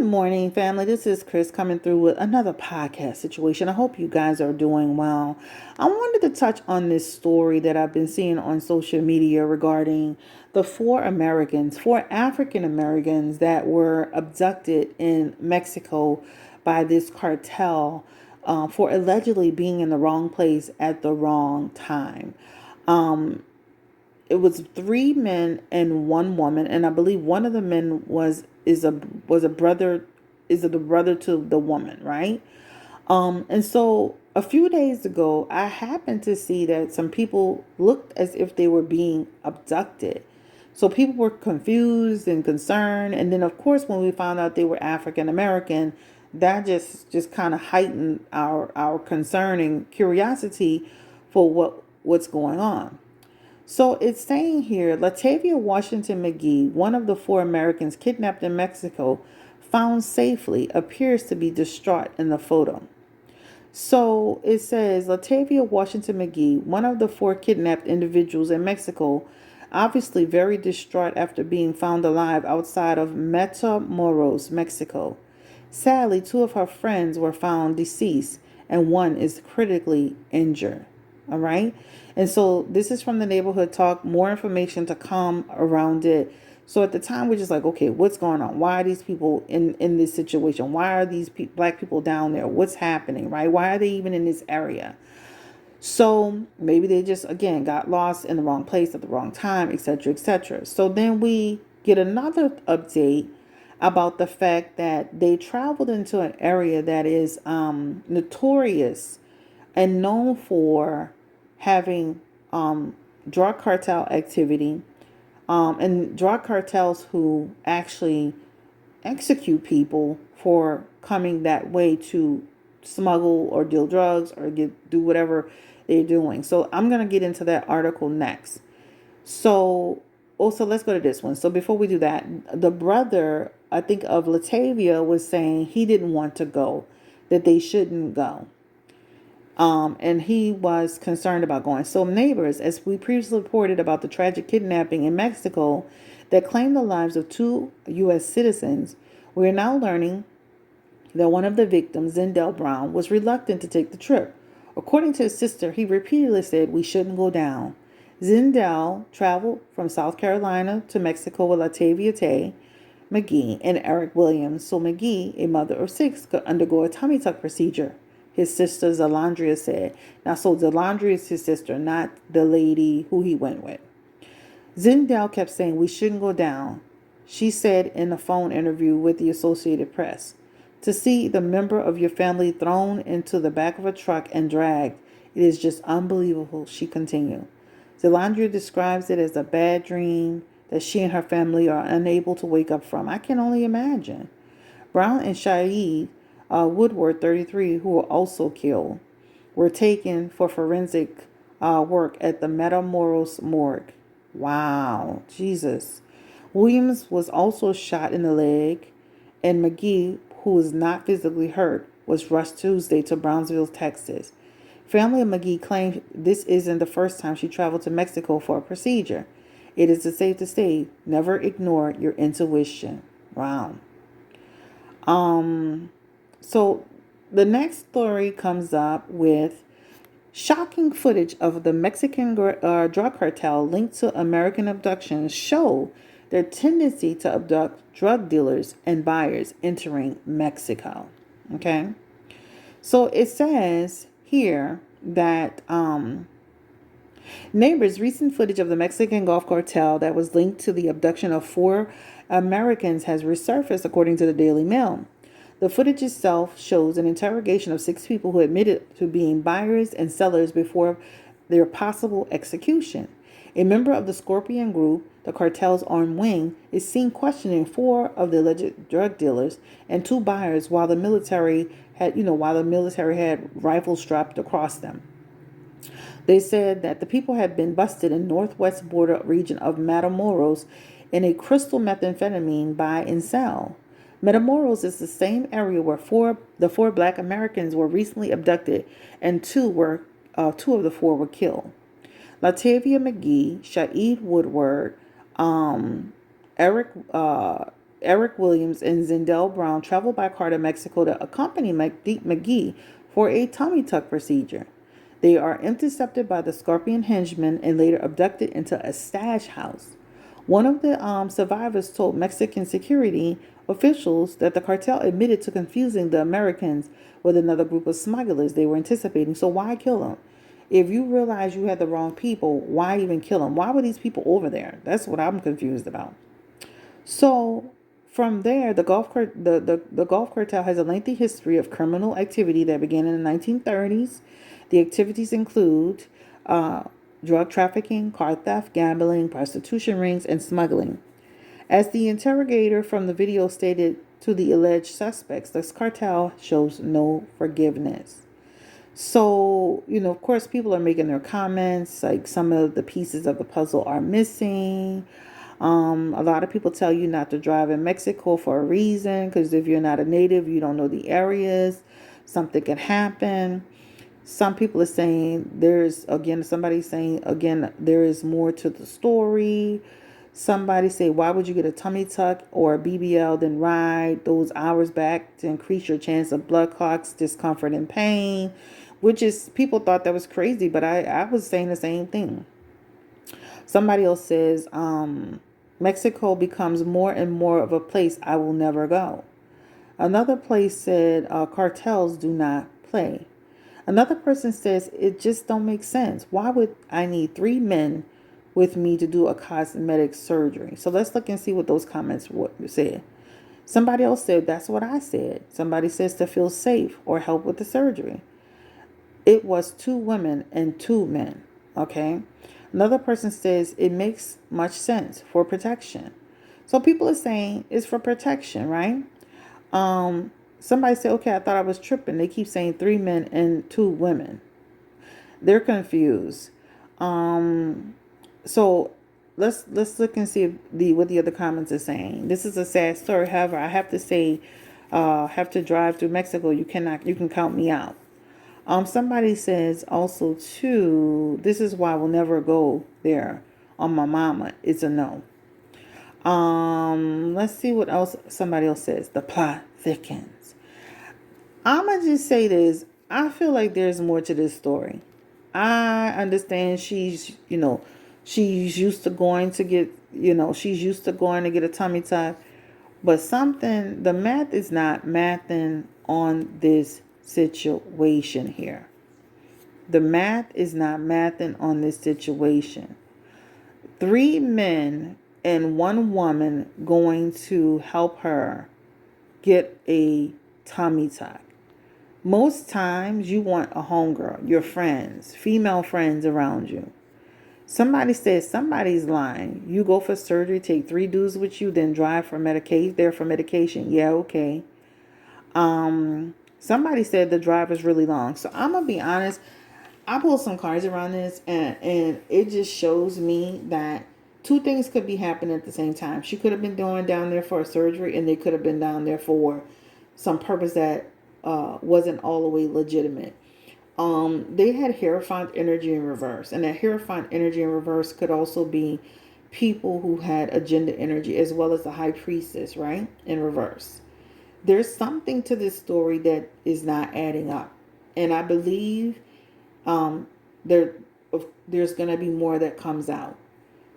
morning, family. This is Chris coming through with another podcast situation. I hope you guys are doing well. I wanted to touch on this story that I've been seeing on social media regarding the four African Americans that were abducted in Mexico by this cartel for allegedly being in the wrong place at the wrong time. It was three men and one woman, and I believe one of the men was a brother, is the brother to the woman, right? And so a few days ago, I happened to see that some people looked as if they were being abducted. So people were confused and concerned, and then of course when we found out they were African American, that just kind of heightened our concern and curiosity for what's going on. So it's saying here, Latavia Washington McGee, one of the four Americans kidnapped in Mexico, found safely, appears to be distraught in the photo. So it says Latavia Washington McGee, one of the four kidnapped individuals in Mexico, obviously very distraught after being found alive outside of Matamoros, Mexico. Sadly, two of her friends were found deceased and one is critically injured. All right. And so this is from the neighborhood talk, more information to come around it. So at the time, we're just like, okay, what's going on? Why are these people in this situation? Why are these black people down there? What's happening, right? Why are they even in this area? So maybe they just, again, got lost in the wrong place at the wrong time, etc., etc. So then we get another update about the fact that they traveled into an area that is notorious and known for having drug cartel activity, and drug cartels who actually execute people for coming that way to smuggle or deal drugs or do whatever they're doing. So I'm going to get into that article next. So also let's go to this one. So before we do that, the brother, I think, of Latavia was saying he didn't want to go, that they shouldn't go. And he was concerned about going. So neighbors, as we previously reported about the tragic kidnapping in Mexico that claimed the lives of two U.S. citizens, we are now learning that one of the victims, Zindel Brown, was reluctant to take the trip. According to his sister, he repeatedly said, "We shouldn't go down." Zindel traveled from South Carolina to Mexico with Latavia Tay McGee and Eric Williams, so McGee, a mother of six, could undergo a tummy tuck procedure. His sister Zalandria said. Now, so Zalandria is his sister, not the lady who he went with. Zindel kept saying, "We shouldn't go down," she said in a phone interview with the Associated Press. "To see the member of your family thrown into the back of a truck and dragged, it is just unbelievable," she continued. Zalandria describes it as a bad dream that she and her family are unable to wake up from. I can only imagine. Brown and Shaid Woodward, 33, who were also killed, were taken for forensic work at the Matamoros morgue. Wow, Jesus. Williams was also shot in the leg, and McGee, who was not physically hurt, was rushed Tuesday to Brownsville, Texas. Family of McGee claimed this isn't the first time she traveled to Mexico for a procedure. It is safe to say, never ignore your intuition. Wow. So the next story comes up with shocking footage of the Mexican drug cartel linked to American abductions show their tendency to abduct drug dealers and buyers entering Mexico. Okay. So it says here that neighbors' recent footage of the Mexican Gulf cartel that was linked to the abduction of four Americans has resurfaced, according to the Daily Mail. The footage itself shows an interrogation of six people who admitted to being buyers and sellers before their possible execution. A member of the Scorpion Group, the cartel's armed wing, is seen questioning four of the alleged drug dealers and two buyers while the military had rifles strapped across them. They said that the people had been busted in northwest border region of Matamoros in a crystal methamphetamine buy and sell. Matamoros is the same area where the four black Americans were recently abducted, and two of the four were killed. Latavia McGee, Shaid Woodward, Eric Eric Williams and Zindell Brown traveled by car to Mexico to accompany McGee for a tummy tuck procedure. They are intercepted by the Scorpion henchmen and later abducted into a stash house. One of the survivors told Mexican security officials that the cartel admitted to confusing the Americans with another group of smugglers they were anticipating. So why kill them? If you realize you had the wrong people, why even kill them? Why were these people over there? That's what I'm confused about. So from there, the Gulf Cartel has a lengthy history of criminal activity that began in the 1930s. The activities include drug trafficking, car theft, gambling, prostitution rings, and smuggling. As the interrogator from the video stated to the alleged suspects, this cartel shows no forgiveness. So, of course, people are making their comments, like some of the pieces of the puzzle are missing. A lot of people tell you not to drive in Mexico for a reason, because if you're not a native, you don't know the areas, something can happen. Some people are saying somebody's saying, there is more to the story. Somebody say, why would you get a tummy tuck or a BBL then ride those hours back to increase your chance of blood clots, discomfort, and pain? Which is, people thought that was crazy, but I was saying the same thing. Somebody else says, Mexico becomes more and more of a place I will never go. Another place said, cartels do not play. Another person says, it just don't make sense. Why would I need 3 men with me to do a cosmetic surgery? So let's look and see what those comments said. Somebody else said, that's what I said. Somebody says to feel safe or help with the surgery. It was 2 women and 2 men. Okay. Another person says it makes much sense for protection. So people are saying it's for protection, right? Somebody said, okay, I thought I was tripping. They keep saying 3 men and 2 women. They're confused. So let's look and see what the other comments are saying. This is a sad story. However, I have to say, have to drive through Mexico. You can count me out. Somebody says also too, this is why I will never go there on my mama. It's a no. Let's see what else somebody else says. The plot thickens. I'ma just say this. I feel like there's more to this story. I understand she's used to going to get, a tummy tuck. But the math is not mathing on this situation here. The math is not mathing on this situation. 3 men and 1 woman going to help her get a tummy tuck. Most times you want a homegirl, your friends, female friends around you. Somebody says somebody's lying. You go for surgery, take 3 dudes with you, then drive for medication. There for medication. Yeah, okay. Somebody said the drive is really long. So I'm gonna be honest. I pulled some cards around this, and it just shows me that 2 things could be happening at the same time. She could have been going down there for a surgery, and they could have been down there for some purpose that wasn't all the way legitimate. They had Hierophant energy in reverse, and that Hierophant energy in reverse could also be people who had agenda energy, as well as the High Priestess, right, in reverse. There's something to this story that is not adding up, and I believe there's going to be more that comes out.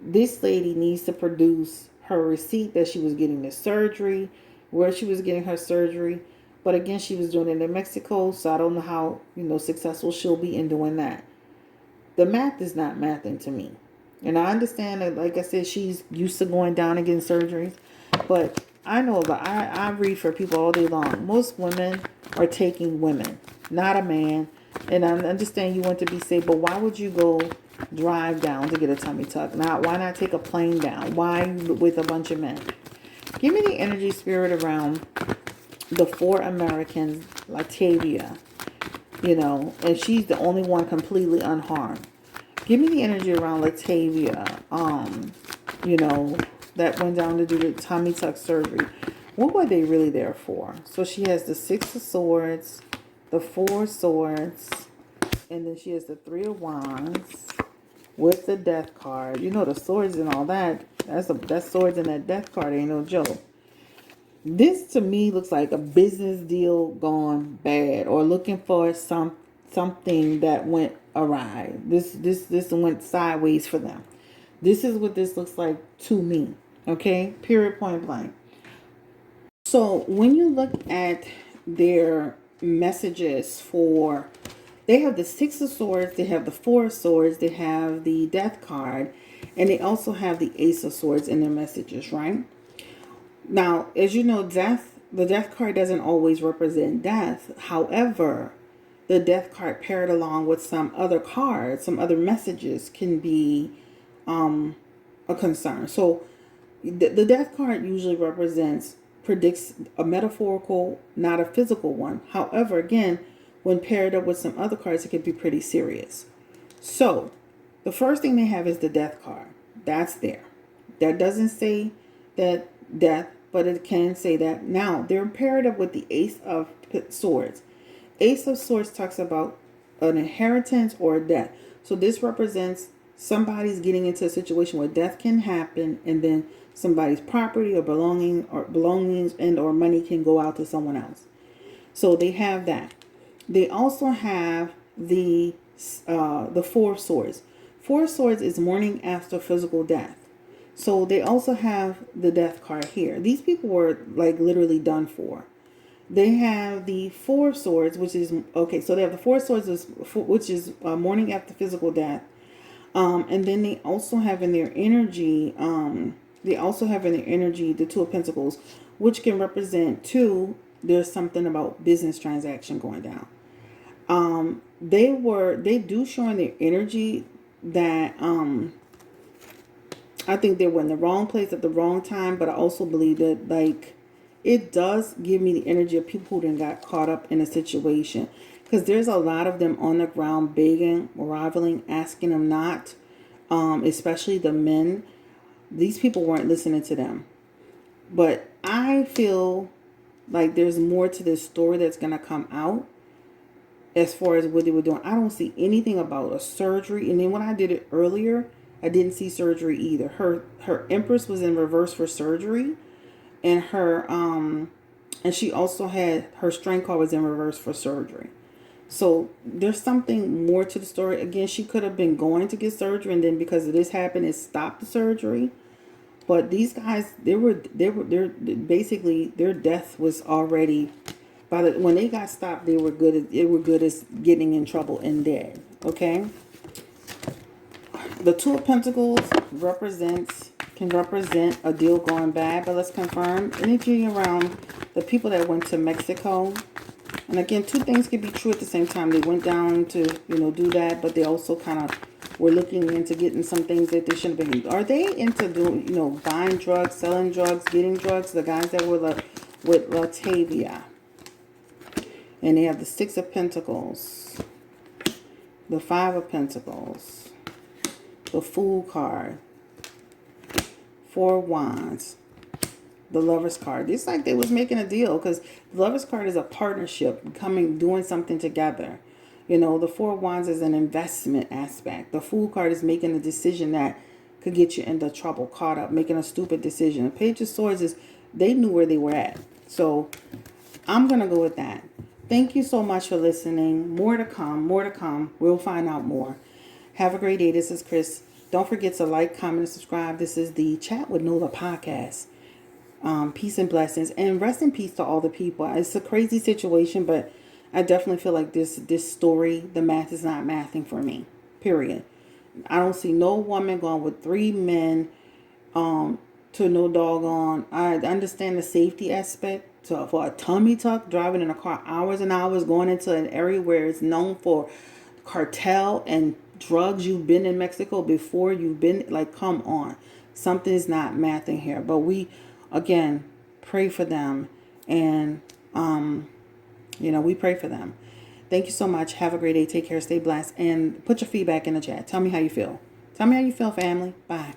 This lady needs to produce her receipt that she was getting the surgery, where she was getting her surgery. But again, she was doing it in Mexico, so I don't know how, successful she'll be in doing that. The math is not mathing to me. And I understand that, like I said, she's used to going down and getting surgeries. But I know that I read for people all day long. Most women are taking women, not a man. And I understand you want to be safe, but why would you go drive down to get a tummy tuck? Why not take a plane down? Why with a bunch of men? Give me the energy spirit around the 4 Americans, Latavia, and she's the only one completely unharmed. Give me the energy around Latavia, that went down to do the tummy tuck surgery. What were they really there for? So she has the 6 of Swords, the 4 of Swords, and then she has the 3 of Wands with the Death card. The swords and all that. That's swords and that Death card ain't no joke. This to me looks like a business deal gone bad, or looking for something that went awry. This went sideways for them. This is what this looks like to me. Okay? Period, point blank. So when you look at their messages for, they have the Six of Swords, they have the Four of Swords, they have the Death card, and they also have the Ace of Swords in their messages, right? Now, as you know, the Death card doesn't always represent death. However, the Death card paired along with some other cards, some other messages can be a concern. So the Death card usually predicts a metaphorical, not a physical one. However, again, when paired up with some other cards, it could be pretty serious. So the first thing they have is the Death card. That's there. That doesn't say that death, but it can say that. Now, they're paired up with the Ace of Swords. Ace of Swords talks about an inheritance or a death. So this represents somebody's getting into a situation where death can happen, and then somebody's property or belongings and or money can go out to someone else. So they have that. They also have the Four of Swords. Four of Swords is mourning after physical death. So they also have the Death card here. These people were like literally done for. They have the Four of Swords, which is okay. So they have the Four of Swords, which is mourning after physical death. And then they also have in their energy, the Two of Pentacles, which can represent two. There's something about business transaction going down. They do show in their energy that I think they were in the wrong place at the wrong time, but I also believe that like it does give me the energy of people who then got caught up in a situation, because there's a lot of them on the ground begging, rivaling, asking them not, especially the men. These people weren't listening to them. But I feel like there's more to this story that's going to come out as far as what they were doing. I don't see anything about a surgery. And then when I did it earlier, I didn't see surgery either. Her Empress was in reverse for surgery. And and she also had her Strength card was in reverse for surgery. So there's something more to the story. Again, she could have been going to get surgery, and then because of this happened, it stopped the surgery. But these guys, they're basically their death was already when they got stopped, they were good as getting in trouble and dead. Okay. The Two of Pentacles can represent a deal going bad, but let's confirm energy around the people that went to Mexico. And again, two things could be true at the same time. They went down to, do that, but they also kind of were looking into getting some things that they shouldn't have been. Are they into doing, buying drugs, selling drugs, getting drugs? The guys that were with Latavia. And they have the Six of Pentacles, the Five of Pentacles, the Fool card, Four of Wands, the Lover's card. It's like they was making a deal, because the Lover's card is a partnership, doing something together. The Four of Wands is an investment aspect. The Fool card is making a decision that could get you into trouble, caught up, making a stupid decision. The Page of Swords is they knew where they were at. So I'm going to go with that. Thank you so much for listening. More to come. We'll find out more. Have a great day. This is Chris. Don't forget to like, comment, and subscribe. This is the Chat with Nola podcast. Peace and blessings, and rest in peace to all the people. It's a crazy situation, but I definitely feel like this story, the math is not mathing for me. Period. I don't see no woman going with 3 men to no doggone. I understand the safety aspect. So for a tummy tuck, driving in a car hours and hours, going into an area where it's known for cartel and drugs. You've been in Mexico before. You've been, like, come on. Something's not mathing here. But we, again, pray for them. And, we pray for them. Thank you so much. Have a great day. Take care. Stay blessed. And put your feedback in the chat. Tell me how you feel. Tell me how you feel, family. Bye.